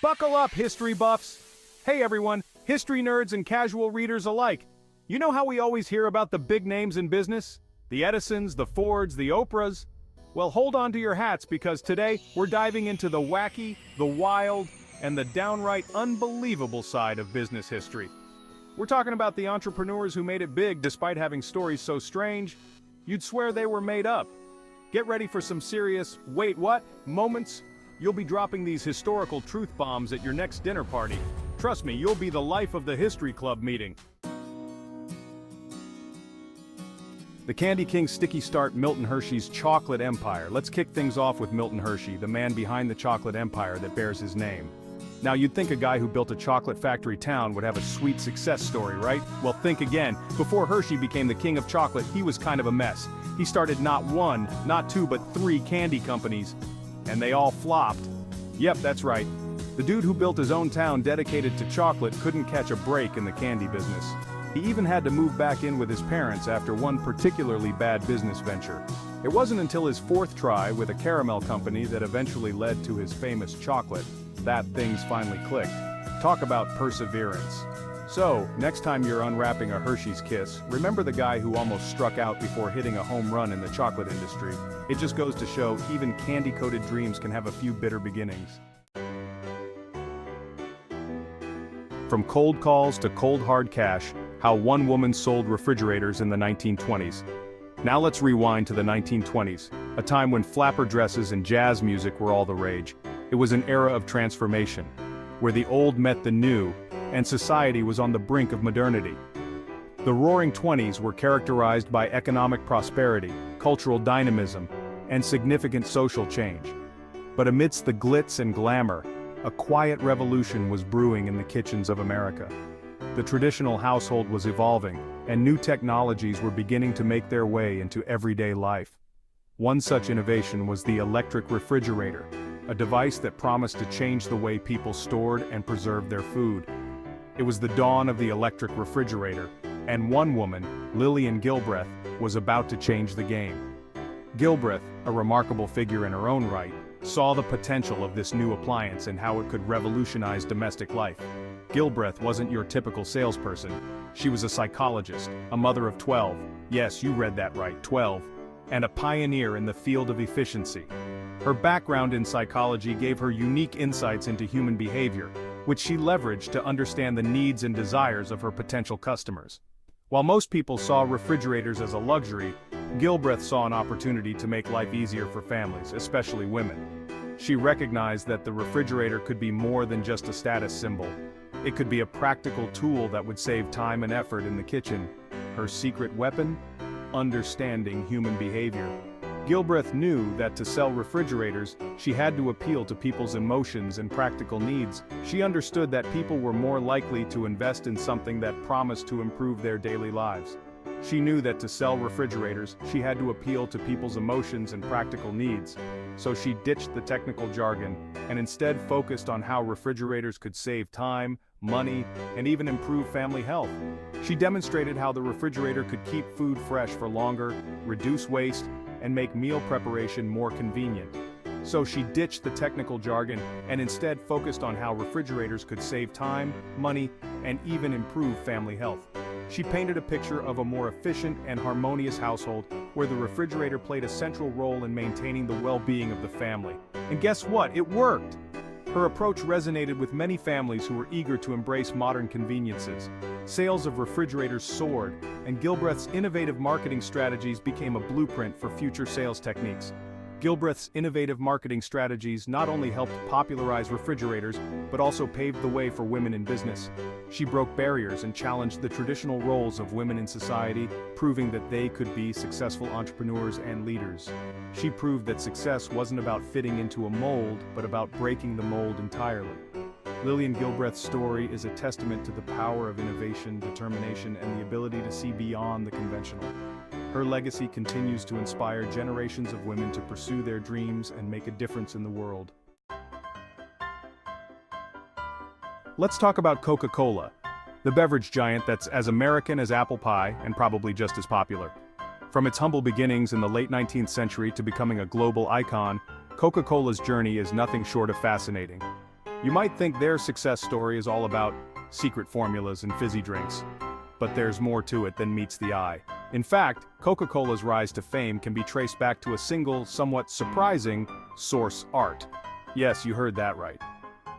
Buckle up, history buffs! Hey everyone, history nerds and casual readers alike. You know how we always hear about the big names in business? The Edisons, the Fords, the Oprahs? Well, hold on to your hats because today we're diving into the wacky, the wild, and the downright unbelievable side of business history. We're talking about the entrepreneurs who made it big despite having stories so strange, you'd swear they were made up. Get ready for some serious, wait what, moments. You'll be dropping these historical truth bombs at your next dinner party. Trust me, you'll be the life of the history club meeting. The Candy King's sticky start Milton Hershey's chocolate empire. Let's kick things off with Milton Hershey, the man behind the chocolate empire that bears his name. Now you'd think a guy who built a chocolate factory town would have a sweet success story, right? Well, think again. Before Hershey became the king of chocolate, he was kind of a mess. He started not one, not two, but 3 candy companies. And they all flopped. Yep, that's right. The dude who built his own town dedicated to chocolate couldn't catch a break in the candy business. He even had to move back in with his parents after one particularly bad business venture. It wasn't until his 4th try with a caramel company that eventually led to his famous chocolate that things finally clicked. Talk about perseverance. So, next time you're unwrapping a Hershey's Kiss, remember the guy who almost struck out before hitting a home run in the chocolate industry. It just goes to show even candy-coated dreams can have a few bitter beginnings. From cold calls to cold hard cash, how one woman sold refrigerators in the 1920s. Now let's rewind to the 1920s, a time when flapper dresses and jazz music were all the rage. It was an era of transformation, where the old met the new, and society was on the brink of modernity. The Roaring '20s were characterized by economic prosperity, cultural dynamism, and significant social change. But amidst the glitz and glamour, a quiet revolution was brewing in the kitchens of America. The traditional household was evolving, and new technologies were beginning to make their way into everyday life. One such innovation was the electric refrigerator, a device that promised to change the way people stored and preserved their food. It was the dawn of the electric refrigerator, and one woman, Lillian Gilbreth, was about to change the game. Gilbreth, a remarkable figure in her own right, saw the potential of this new appliance and how it could revolutionize domestic life. Gilbreth wasn't your typical salesperson. She was a psychologist, a mother of 12, yes, you read that right, 12, and a pioneer in the field of efficiency. Her background in psychology gave her unique insights into human behavior, which she leveraged to understand the needs and desires of her potential customers. While most people saw refrigerators as a luxury, Gilbreth saw an opportunity to make life easier for families, especially women. She recognized that the refrigerator could be more than just a status symbol. It could be a practical tool that would save time and effort in the kitchen. Her secret weapon? Understanding human behavior. Gilbreth knew that to sell refrigerators, she had to appeal to people's emotions and practical needs. She understood that people were more likely to invest in something that promised to improve their daily lives. She knew that to sell refrigerators, she had to appeal to people's emotions and practical needs. So she ditched the technical jargon, and instead focused on how refrigerators could save time, money, and even improve family health. She demonstrated how the refrigerator could keep food fresh for longer, reduce waste, and make meal preparation more convenient. So she ditched the technical jargon and instead focused on how refrigerators could save time, money, and even improve family health. She painted a picture of a more efficient and harmonious household where the refrigerator played a central role in maintaining the well-being of the family. And guess what? It worked! Her approach resonated with many families who were eager to embrace modern conveniences. Sales of refrigerators soared, and Gilbreth's innovative marketing strategies became a blueprint for future sales techniques. Gilbreth's innovative marketing strategies not only helped popularize refrigerators, but also paved the way for women in business. She broke barriers and challenged the traditional roles of women in society, proving that they could be successful entrepreneurs and leaders. She proved that success wasn't about fitting into a mold, but about breaking the mold entirely. Lillian Gilbreth's story is a testament to the power of innovation, determination, and the ability to see beyond the conventional. Her legacy continues to inspire generations of women to pursue their dreams and make a difference in the world. Let's talk about Coca-Cola, the beverage giant that's as American as apple pie and probably just as popular. From its humble beginnings in the late 19th century to becoming a global icon, Coca-Cola's journey is nothing short of fascinating. You might think their success story is all about secret formulas and fizzy drinks. But there's more to it than meets the eye. In fact, Coca-Cola's rise to fame can be traced back to a single, somewhat surprising, source: art. Yes, you heard that right.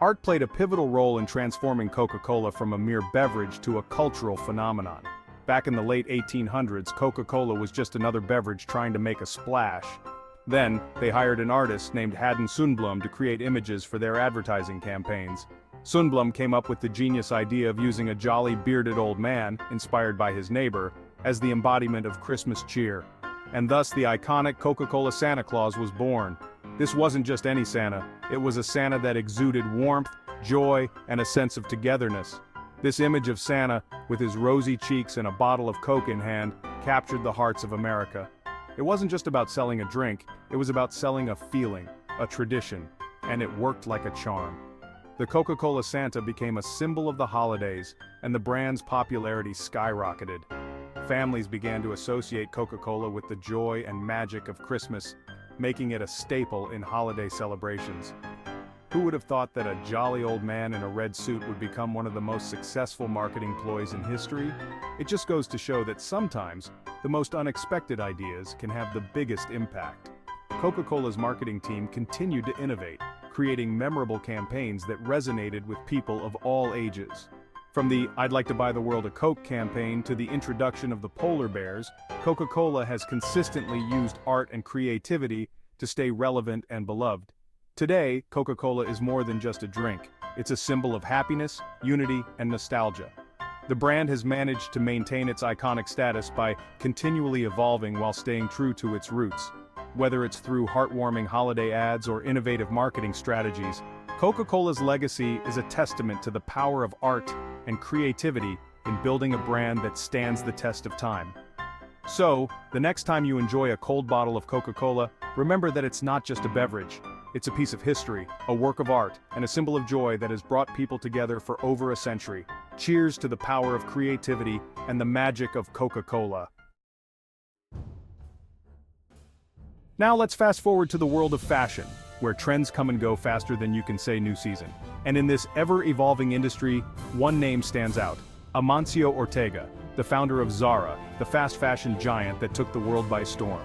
Art played a pivotal role in transforming Coca-Cola from a mere beverage to a cultural phenomenon. Back in the late 1800s, Coca-Cola was just another beverage trying to make a splash. Then, they hired an artist named Haddon Sundblom to create images for their advertising campaigns. Sundblom came up with the genius idea of using a jolly bearded old man, inspired by his neighbor, as the embodiment of Christmas cheer. And thus the iconic Coca-Cola Santa Claus was born. This wasn't just any Santa, it was a Santa that exuded warmth, joy, and a sense of togetherness. This image of Santa, with his rosy cheeks and a bottle of Coke in hand, captured the hearts of America. It wasn't just about selling a drink, it was about selling a feeling, a tradition, and it worked like a charm. The Coca-Cola Santa became a symbol of the holidays, and the brand's popularity skyrocketed. Families began to associate Coca-Cola with the joy and magic of Christmas, making it a staple in holiday celebrations. Who would have thought that a jolly old man in a red suit would become one of the most successful marketing ploys in history? It just goes to show that sometimes, the most unexpected ideas can have the biggest impact. Coca-Cola's marketing team continued to innovate, creating memorable campaigns that resonated with people of all ages. From the "I'd like to buy the world a Coke" campaign to the introduction of the polar bears, Coca-Cola has consistently used art and creativity to stay relevant and beloved. Today, Coca-Cola is more than just a drink. It's a symbol of happiness, unity, and nostalgia. The brand has managed to maintain its iconic status by continually evolving while staying true to its roots. Whether it's through heartwarming holiday ads or innovative marketing strategies, Coca-Cola's legacy is a testament to the power of art and creativity in building a brand that stands the test of time. So, the next time you enjoy a cold bottle of Coca-Cola, remember that it's not just a beverage. It's a piece of history, a work of art, and a symbol of joy that has brought people together for over a century. Cheers to the power of creativity and the magic of Coca-Cola. Now let's fast forward to the world of fashion, where trends come and go faster than you can say new season. And in this ever-evolving industry, one name stands out: Amancio Ortega, the founder of Zara, the fast fashion giant that took the world by storm.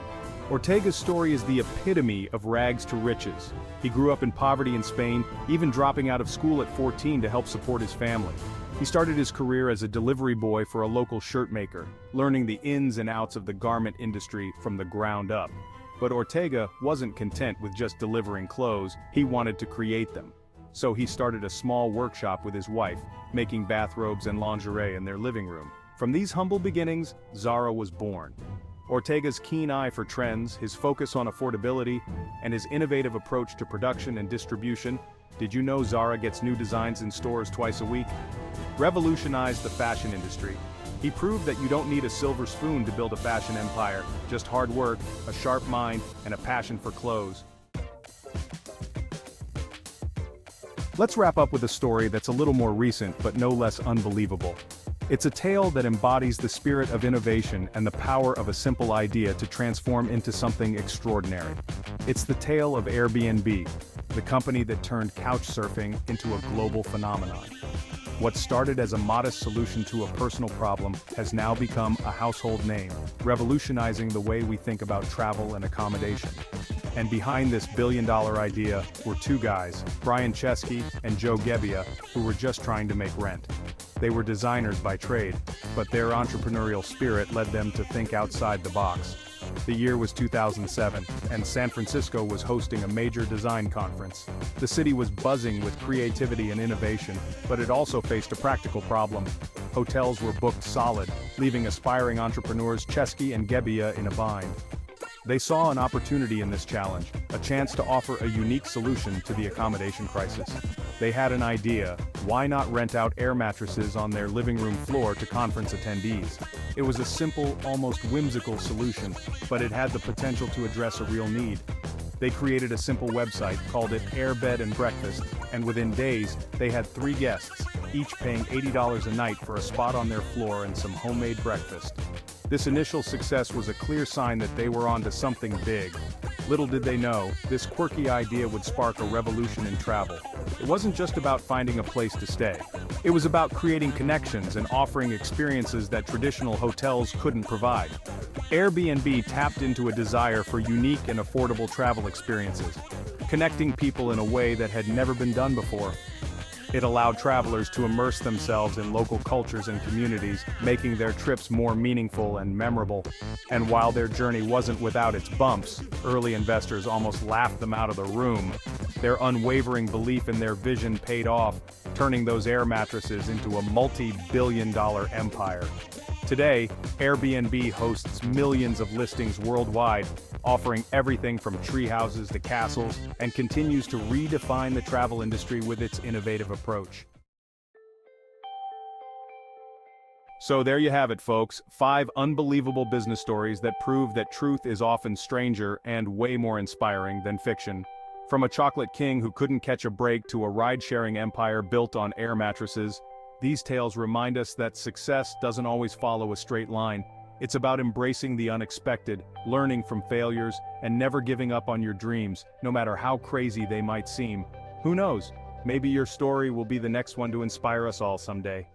Ortega's story is the epitome of rags to riches. He grew up in poverty in Spain, even dropping out of school at 14 to help support his family. He started his career as a delivery boy for a local shirt maker, learning the ins and outs of the garment industry from the ground up. But Ortega wasn't content with just delivering clothes, he wanted to create them. So he started a small workshop with his wife, making bathrobes and lingerie in their living room. From these humble beginnings, Zara was born. Ortega's keen eye for trends, his focus on affordability, and his innovative approach to production and distribution. Did you know Zara gets new designs in stores twice a week? Revolutionized the fashion industry. He proved that you don't need a silver spoon to build a fashion empire, just hard work, a sharp mind, and a passion for clothes. Let's wrap up with a story that's a little more recent but no less unbelievable. It's a tale that embodies the spirit of innovation and the power of a simple idea to transform into something extraordinary. It's the tale of Airbnb, the company that turned couchsurfing into a global phenomenon. What started as a modest solution to a personal problem has now become a household name, revolutionizing the way we think about travel and accommodation. And behind this billion-dollar idea were two guys, Brian Chesky and Joe Gebbia, who were just trying to make rent. They were designers by trade, but their entrepreneurial spirit led them to think outside the box. The year was 2007, and San Francisco was hosting a major design conference. The city was buzzing with creativity and innovation, but it also faced a practical problem. Hotels were booked solid, leaving aspiring entrepreneurs Chesky and Gebbia in a bind. They saw an opportunity in this challenge, a chance to offer a unique solution to the accommodation crisis. They had an idea: why not rent out air mattresses on their living room floor to conference attendees? It was a simple, almost whimsical solution, but it had the potential to address a real need. They created a simple website, called it Air Bed and Breakfast, and within days, they had 3 guests, each paying $80 a night for a spot on their floor and some homemade breakfast. This initial success was a clear sign that they were onto something big. Little did they know, this quirky idea would spark a revolution in travel. It wasn't just about finding a place to stay. It was about creating connections and offering experiences that traditional hotels couldn't provide. Airbnb tapped into a desire for unique and affordable travel experiences, connecting people in a way that had never been done before. It allowed travelers to immerse themselves in local cultures and communities, making their trips more meaningful and memorable. And while their journey wasn't without its bumps, early investors almost laughed them out of the room. Their unwavering belief in their vision paid off, turning those air mattresses into a multi-billion-dollar empire. Today, Airbnb hosts millions of listings worldwide, offering everything from tree houses to castles, and continues to redefine the travel industry with its innovative approach. So there you have it, folks, 5 unbelievable business stories that prove that truth is often stranger and way more inspiring than fiction. From a chocolate king who couldn't catch a break to a ride-sharing empire built on air mattresses, these tales remind us that success doesn't always follow a straight line. It's about embracing the unexpected, learning from failures, and never giving up on your dreams, no matter how crazy they might seem. Who knows? Maybe your story will be the next one to inspire us all someday.